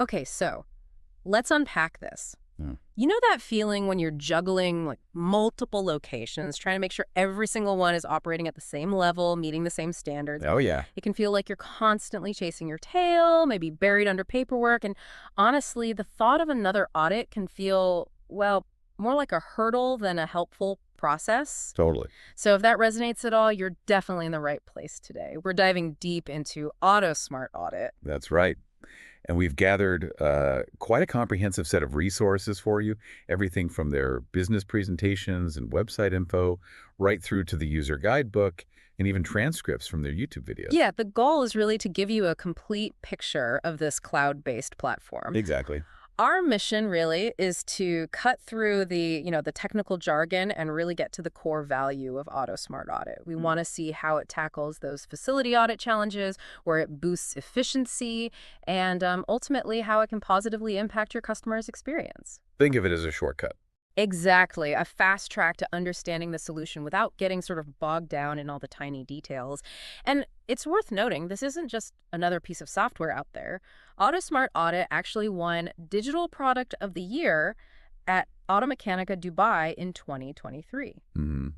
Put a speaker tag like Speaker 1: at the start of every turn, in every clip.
Speaker 1: Okay, so let's unpack this.
Speaker 2: Mm.
Speaker 1: You know that feeling when you're juggling like multiple locations, trying to make sure every single one is operating at the same level, meeting the same standards?
Speaker 2: Oh, yeah.
Speaker 1: It can feel like you're constantly chasing your tail, maybe buried under paperwork. And honestly, the thought of another audit can feel, well, more like a hurdle than a helpful process.
Speaker 2: Totally.
Speaker 1: So if that resonates at all, you're definitely in the right place today. We're diving deep into AutoSmart Audit.
Speaker 2: That's right. And we've gathered quite a comprehensive set of resources for you, everything from their business presentations and website info, right through to the user guidebook, and even transcripts from their YouTube videos.
Speaker 1: Yeah, the goal is really to give you a complete picture of this cloud-based platform.
Speaker 2: Exactly.
Speaker 1: Our mission really is to cut through the technical jargon and really get to the core value of AutoSmart Audit. We want to see how it tackles those facility audit challenges, where it boosts efficiency, and ultimately how it can positively impact your customer's experience.
Speaker 2: Think of it as a shortcut.
Speaker 1: Exactly, a fast track to understanding the solution without getting sort of bogged down in all the tiny details. And it's worth noting, this isn't just another piece of software out there. AutoSmart Audit actually won Digital Product of the Year at Automechanica Dubai in 2023.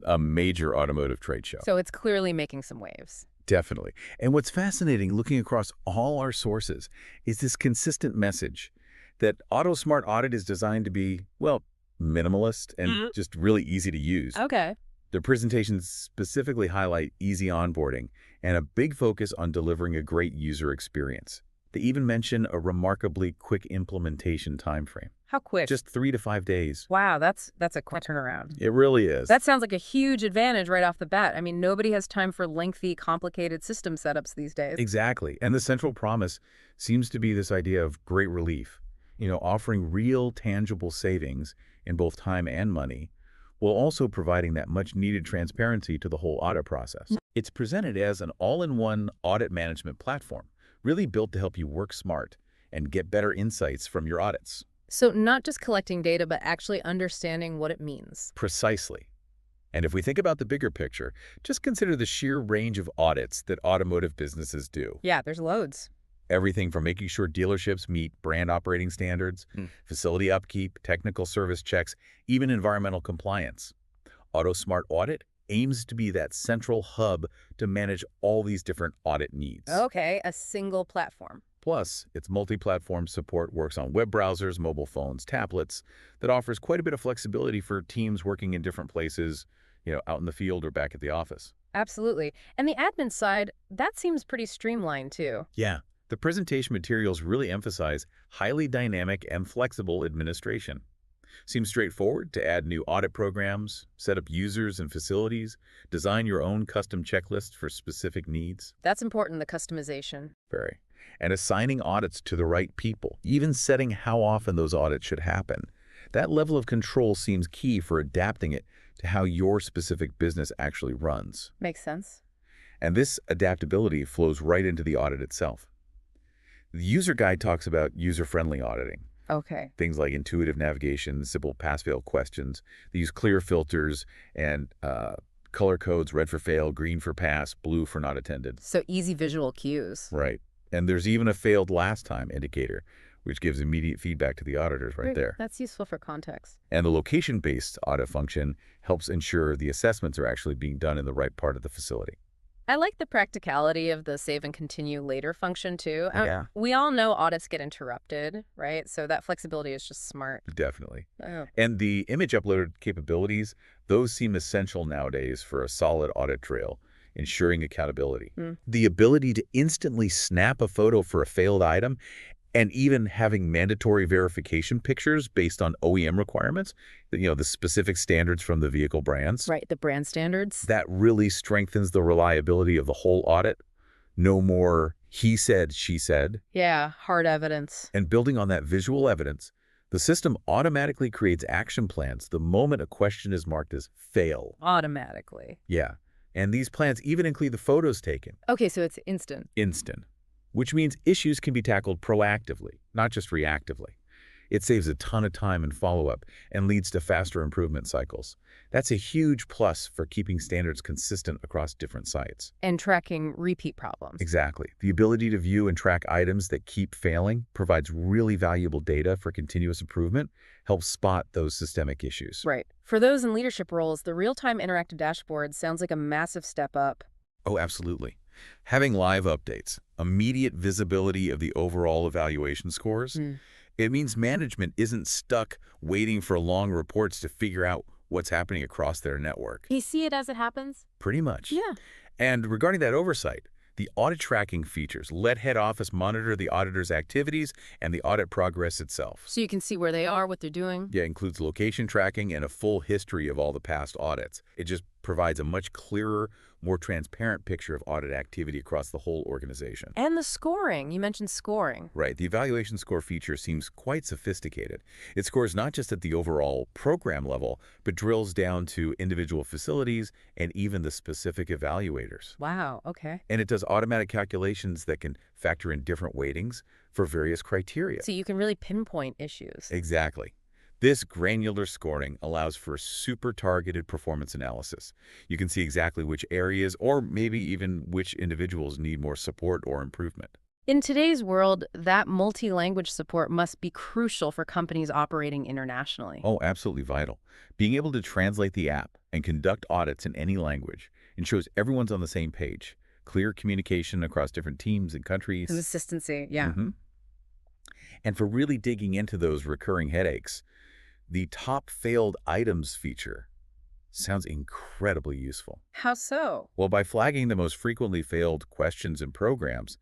Speaker 2: A major automotive trade show.
Speaker 1: So it's clearly making some waves.
Speaker 2: Definitely. And what's fascinating looking across all our sources is this consistent message that AutoSmart Audit is designed to be, well, minimalist and just really easy to use.
Speaker 1: Okay.
Speaker 2: Their presentations specifically highlight easy onboarding and a big focus on delivering a great user experience. They even mention a remarkably quick implementation timeframe.
Speaker 1: How quick?
Speaker 2: Just 3 to 5 days.
Speaker 1: Wow, that's a quick turnaround.
Speaker 2: It really is.
Speaker 1: That sounds like a huge advantage right off the bat. I mean, nobody has time for lengthy, complicated system setups these days.
Speaker 2: Exactly. And the central promise seems to be this idea of great relief, offering real, tangible savings in both time and money, while also providing that much-needed transparency to the whole audit process. It's presented as an all-in-one audit management platform, really built to help you work smart and get better insights from your audits.
Speaker 1: So not just collecting data, but actually understanding what it means.
Speaker 2: Precisely. And if we think about the bigger picture, just consider the sheer range of audits that automotive businesses do.
Speaker 1: Yeah, there's loads.
Speaker 2: Everything from making sure dealerships meet brand operating standards, facility upkeep, technical service checks, even environmental compliance. AutoSmart Audit aims to be that central hub to manage all these different audit needs.
Speaker 1: Okay, a single platform.
Speaker 2: Plus, its multi-platform support works on web browsers, mobile phones, tablets, that offers quite a bit of flexibility for teams working in different places, out in the field or back at the office.
Speaker 1: Absolutely. And the admin side, that seems pretty streamlined too.
Speaker 2: Yeah. The presentation materials really emphasize highly dynamic and flexible administration. Seems straightforward to add new audit programs, set up users and facilities, design your own custom checklists for specific needs.
Speaker 1: That's important, the customization.
Speaker 2: Very. And assigning audits to the right people, even setting how often those audits should happen. That level of control seems key for adapting it to how your specific business actually runs.
Speaker 1: Makes sense.
Speaker 2: And this adaptability flows right into the audit itself. The user guide talks about user-friendly auditing.
Speaker 1: Okay.
Speaker 2: Things like intuitive navigation, simple pass-fail questions. They use clear filters and color codes, red for fail, green for pass, blue for not attended.
Speaker 1: So easy visual cues.
Speaker 2: Right. And there's even a failed last time indicator, which gives immediate feedback to the auditors right there.
Speaker 1: That's useful for context.
Speaker 2: And the location-based audit function helps ensure the assessments are actually being done in the right part of the facility.
Speaker 1: I like the practicality of the save and continue later function too.
Speaker 2: Yeah.
Speaker 1: We all know audits get interrupted, right? So that flexibility is just smart.
Speaker 2: Definitely.
Speaker 1: Oh.
Speaker 2: And the image upload capabilities, those seem essential nowadays for a solid audit trail, ensuring accountability. The ability to instantly snap a photo for a failed item and even having mandatory verification pictures based on OEM requirements, the specific standards from the vehicle brands.
Speaker 1: Right, the brand standards.
Speaker 2: That really strengthens the reliability of the whole audit. No more he said, she said.
Speaker 1: Yeah, hard evidence.
Speaker 2: And building on that visual evidence, the system automatically creates action plans the moment a question is marked as fail.
Speaker 1: Automatically.
Speaker 2: Yeah. And these plans even include the photos taken.
Speaker 1: Okay, so it's instant.
Speaker 2: Instant. Which means issues can be tackled proactively, not just reactively. It saves a ton of time and follow-up and leads to faster improvement cycles. That's a huge plus for keeping standards consistent across different sites.
Speaker 1: And tracking repeat problems.
Speaker 2: Exactly. The ability to view and track items that keep failing provides really valuable data for continuous improvement, helps spot those systemic issues.
Speaker 1: Right. For those in leadership roles, the real-time interactive dashboard sounds like a massive step up.
Speaker 2: Oh, absolutely. Having live updates, immediate visibility of the overall evaluation scores,
Speaker 1: Hmm.
Speaker 2: it means management isn't stuck waiting for long reports to figure out what's happening across their network.
Speaker 1: You see it as it happens?
Speaker 2: Pretty much.
Speaker 1: Yeah.
Speaker 2: And regarding that oversight, the audit tracking features let head office monitor the auditor's activities and the audit progress itself.
Speaker 1: So you can see where they are, what they're doing.
Speaker 2: Yeah, includes location tracking and a full history of all the past audits. It just provides a much clearer, more transparent picture of audit activity across the whole organization.
Speaker 1: And the scoring. You mentioned scoring.
Speaker 2: Right, the evaluation score feature seems quite sophisticated. It scores not just at the overall program level, but drills down to individual facilities and even the specific evaluators.
Speaker 1: Wow, okay.
Speaker 2: And it does automatic calculations that can factor in different weightings for various criteria.
Speaker 1: So you can really pinpoint issues.
Speaker 2: Exactly. This granular scoring allows for super targeted performance analysis. You can see exactly which areas or maybe even which individuals need more support or improvement.
Speaker 1: In today's world, that multi-language support must be crucial for companies operating internationally.
Speaker 2: Oh, absolutely vital. Being able to translate the app and conduct audits in any language ensures everyone's on the same page. Clear communication across different teams and countries.
Speaker 1: Consistency, yeah.
Speaker 2: Mhm. And for really digging into those recurring headaches, the top failed items feature sounds incredibly useful.
Speaker 1: How so?
Speaker 2: Well, by flagging the most frequently failed questions and programs,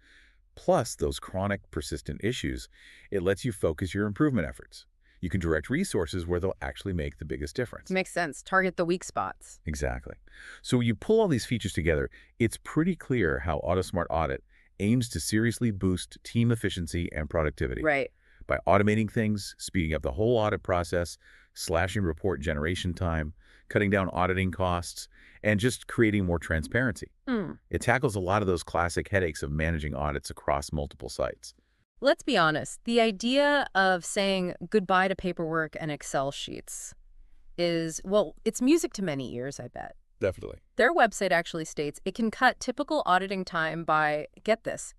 Speaker 2: plus those chronic persistent issues, it lets you focus your improvement efforts. You can direct resources where they'll actually make the biggest difference.
Speaker 1: Makes sense. Target the weak spots.
Speaker 2: Exactly. So when you pull all these features together, it's pretty clear how AutoSmart Audit aims to seriously boost team efficiency and productivity.
Speaker 1: Right.
Speaker 2: By automating things, speeding up the whole audit process, slashing report generation time, cutting down auditing costs, and just creating more transparency.
Speaker 1: Hmm.
Speaker 2: It tackles a lot of those classic headaches of managing audits across multiple sites.
Speaker 1: Let's be honest. The idea of saying goodbye to paperwork and Excel sheets is, well, it's music to many ears, I bet.
Speaker 2: Definitely.
Speaker 1: Their website actually states it can cut typical auditing time by, get this,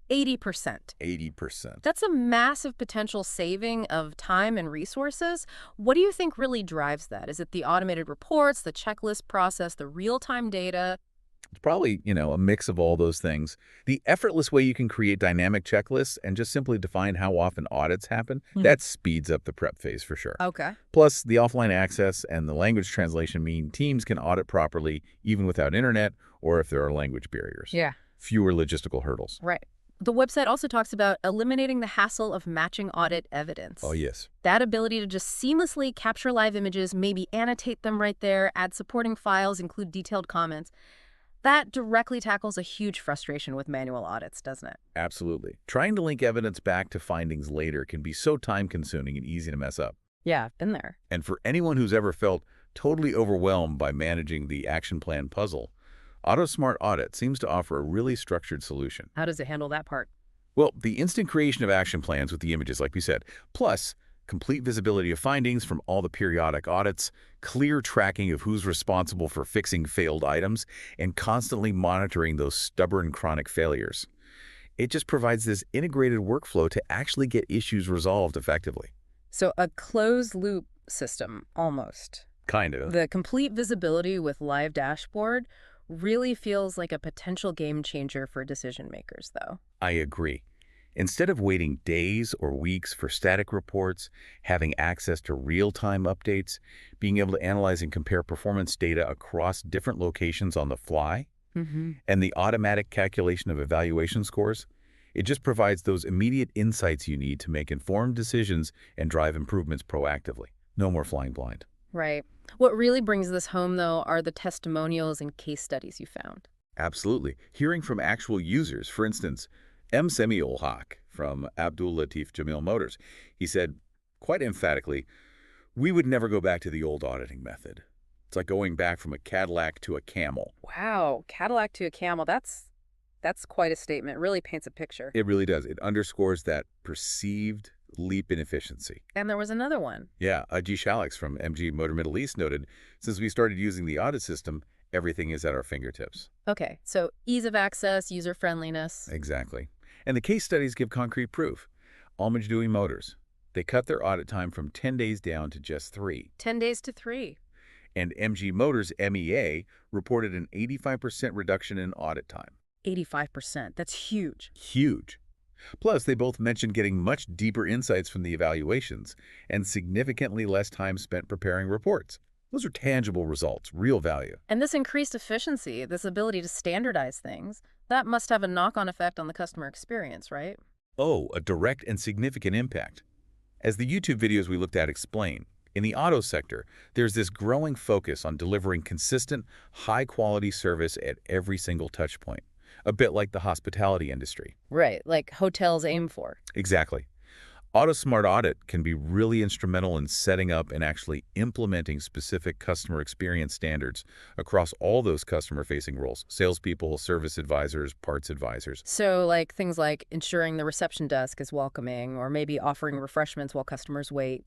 Speaker 1: 80%.
Speaker 2: 80%.
Speaker 1: That's a massive potential saving of time and resources. What do you think really drives that? Is it the automated reports, the checklist process, the real-time data?
Speaker 2: It's probably, a mix of all those things. The effortless way you can create dynamic checklists and just simply define how often audits happen, that speeds up the prep phase for sure.
Speaker 1: Okay.
Speaker 2: Plus, the offline access and the language translation mean teams can audit properly even without internet or if there are language barriers.
Speaker 1: Yeah.
Speaker 2: Fewer logistical hurdles.
Speaker 1: Right. The website also talks about eliminating the hassle of matching audit evidence.
Speaker 2: Oh, yes.
Speaker 1: That ability to just seamlessly capture live images, maybe annotate them right there, add supporting files, include detailed comments. That directly tackles a huge frustration with manual audits, doesn't it?
Speaker 2: Absolutely. Trying to link evidence back to findings later can be so time-consuming and easy to mess up.
Speaker 1: Yeah, I've been there.
Speaker 2: And for anyone who's ever felt totally overwhelmed by managing the action plan puzzle, AutoSmart Audit seems to offer a really structured solution.
Speaker 1: How does it handle that part?
Speaker 2: Well, the instant creation of action plans with the images, like we said, plus complete visibility of findings from all the periodic audits, clear tracking of who's responsible for fixing failed items, and constantly monitoring those stubborn chronic failures. It just provides this integrated workflow to actually get issues resolved effectively.
Speaker 1: So a closed-loop system, almost.
Speaker 2: Kind of.
Speaker 1: The complete visibility with live dashboard really feels like a potential game changer for decision makers, though.
Speaker 2: I agree. Instead of waiting days or weeks for static reports, having access to real-time updates, being able to analyze and compare performance data across different locations on the fly, and the automatic calculation of evaluation scores, it just provides those immediate insights you need to make informed decisions and drive improvements proactively. No more flying blind.
Speaker 1: Right. What really brings this home, though, are the testimonials and case studies you found.
Speaker 2: Absolutely. Hearing from actual users, for instance, M. Semi-ul Haq from Abdul Latif Jamil Motors, he said, quite emphatically, "We would never go back to the old auditing method. It's like going back from a Cadillac to a camel."
Speaker 1: Wow, Cadillac to a camel, that's quite a statement. It really paints a picture.
Speaker 2: It really does. It underscores that perceived leap in efficiency.
Speaker 1: And there was another one.
Speaker 2: Yeah, G. Shalix from MG Motor Middle East noted, since we started using the audit system, everything is at our fingertips.
Speaker 1: Okay, so ease of access, user-friendliness.
Speaker 2: Exactly. And the case studies give concrete proof. Homage Dewey Motors. They cut their audit time from 10 days down to just 3.
Speaker 1: 10 days to 3.
Speaker 2: And MG Motors MEA reported an 85% reduction in audit time.
Speaker 1: 85%. That's huge.
Speaker 2: Huge. Plus, they both mentioned getting much deeper insights from the evaluations and significantly less time spent preparing reports. Those are tangible results, real value.
Speaker 1: And this increased efficiency, this ability to standardize things, that must have a knock-on effect on the customer experience, right?
Speaker 2: Oh, a direct and significant impact. As the YouTube videos we looked at explain, in the auto sector, there's this growing focus on delivering consistent, high-quality service at every single touch point, a bit like the hospitality industry.
Speaker 1: Right, like hotels aim for.
Speaker 2: Exactly. AutoSmart Audit can be really instrumental in setting up and actually implementing specific customer experience standards across all those customer-facing roles: salespeople, service advisors, parts advisors.
Speaker 1: So, like, things like ensuring the reception desk is welcoming, or maybe offering refreshments while customers wait.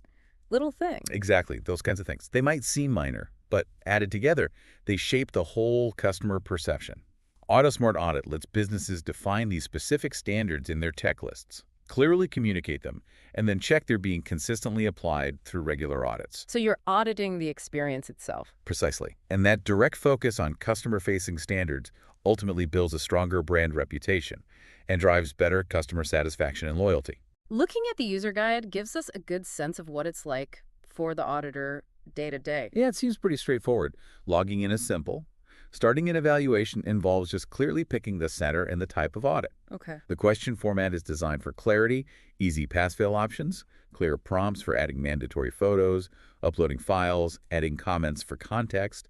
Speaker 1: Little things.
Speaker 2: Exactly, those kinds of things. They might seem minor, but added together, they shape the whole customer perception. AutoSmart Audit lets businesses define these specific standards in their tech lists, clearly communicate them, and then check they're being consistently applied through regular audits.
Speaker 1: So you're auditing the experience itself.
Speaker 2: Precisely. And that direct focus on customer-facing standards ultimately builds a stronger brand reputation and drives better customer satisfaction and loyalty.
Speaker 1: Looking at the user guide gives us a good sense of what it's like for the auditor day to day.
Speaker 2: Yeah, it seems pretty straightforward. Logging in is simple. Starting an evaluation involves just clearly picking the center and the type of audit.
Speaker 1: Okay.
Speaker 2: The question format is designed for clarity, easy pass-fail options, clear prompts for adding mandatory photos, uploading files, adding comments for context,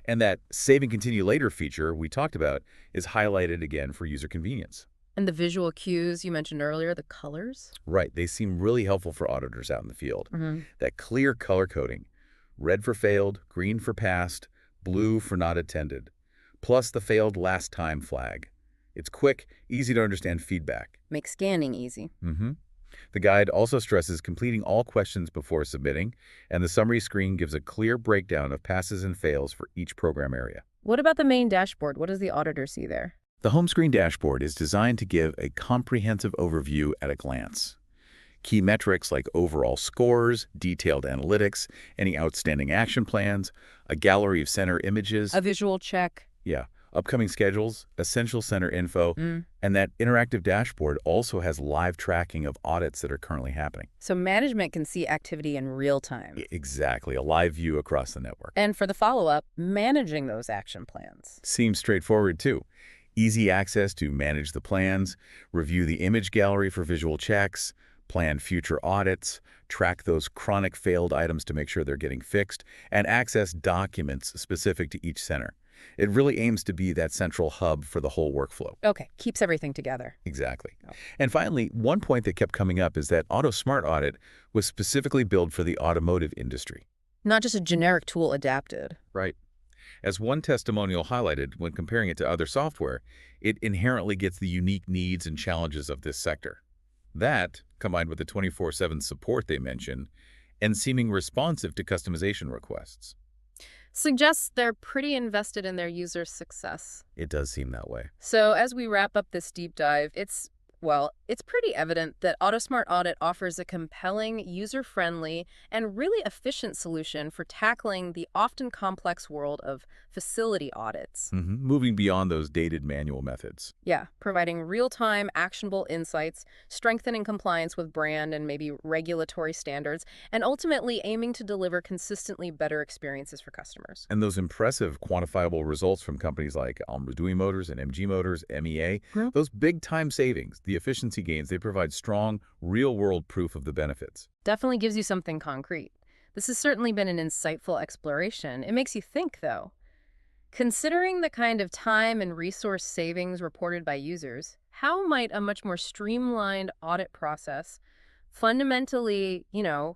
Speaker 2: and that Save and Continue Later feature we talked about is highlighted again for user convenience.
Speaker 1: And the visual cues you mentioned earlier, the colors?
Speaker 2: Right, they seem really helpful for auditors out in the field.
Speaker 1: Mm-hmm.
Speaker 2: That clear color coding, red for failed, green for passed, blue for not attended, plus the failed last time flag. It's quick, easy to understand feedback.
Speaker 1: Make scanning easy.
Speaker 2: The guide also stresses completing all questions before submitting, and the summary screen gives a clear breakdown of passes and fails for each program area.
Speaker 1: What about the main dashboard? What does the auditor see there?
Speaker 2: The home screen dashboard is designed to give a comprehensive overview at a glance. Key metrics like overall scores, detailed analytics, any outstanding action plans, a gallery of center images.
Speaker 1: A visual check.
Speaker 2: Yeah, upcoming schedules, essential center info, and that interactive dashboard also has live tracking of audits that are currently happening.
Speaker 1: So management can see activity in real time.
Speaker 2: Exactly, a live view across the network.
Speaker 1: And for the follow-up, managing those action plans.
Speaker 2: Seems straightforward too. Easy access to manage the plans, review the image gallery for visual checks, plan future audits, track those chronic failed items to make sure they're getting fixed, and access documents specific to each center. It really aims to be that central hub for the whole workflow.
Speaker 1: Okay, keeps everything together.
Speaker 2: Exactly. And finally, one point that kept coming up is that AutoSmart Audit was specifically built for the automotive industry.
Speaker 1: Not just a generic tool adapted.
Speaker 2: Right. As one testimonial highlighted when comparing it to other software, it inherently gets the unique needs and challenges of this sector. That, combined with the 24/7 support they mention, and seeming responsive to customization requests.
Speaker 1: Suggests they're pretty invested in their users' success.
Speaker 2: It does seem that way.
Speaker 1: So as we wrap up this deep dive, it's pretty evident that AutoSmart Audit offers a compelling, user-friendly, and really efficient solution for tackling the often complex world of facility audits.
Speaker 2: Moving beyond those dated manual methods.
Speaker 1: Yeah, providing real-time, actionable insights, strengthening compliance with brand and maybe regulatory standards, and ultimately aiming to deliver consistently better experiences for customers.
Speaker 2: And those impressive quantifiable results from companies like Dewey Motors and MG Motors, MEA, those big-time savings, the efficiency gains, they provide strong, real-world proof of the benefits.
Speaker 1: Definitely gives you something concrete. This has certainly been an insightful exploration. It makes you think, though. Considering the kind of time and resource savings reported by users, how might a much more streamlined audit process fundamentally,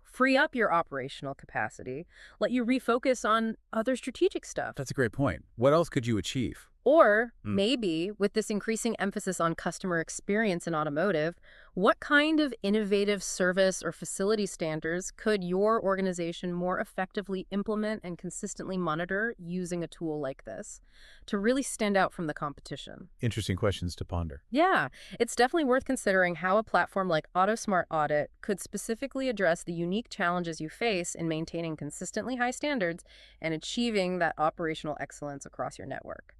Speaker 1: free up your operational capacity, let you refocus on other strategic stuff?
Speaker 2: That's a great point. What else could you achieve?
Speaker 1: Or
Speaker 2: Hmm.
Speaker 1: maybe with this increasing emphasis on customer experience in automotive, what kind of innovative service or facility standards could your organization more effectively implement and consistently monitor using a tool like this to really stand out from the competition?
Speaker 2: Interesting questions to ponder.
Speaker 1: Yeah, it's definitely worth considering how a platform like AutoSmart Audit could specifically address the unique challenges you face in maintaining consistently high standards and achieving that operational excellence across your network.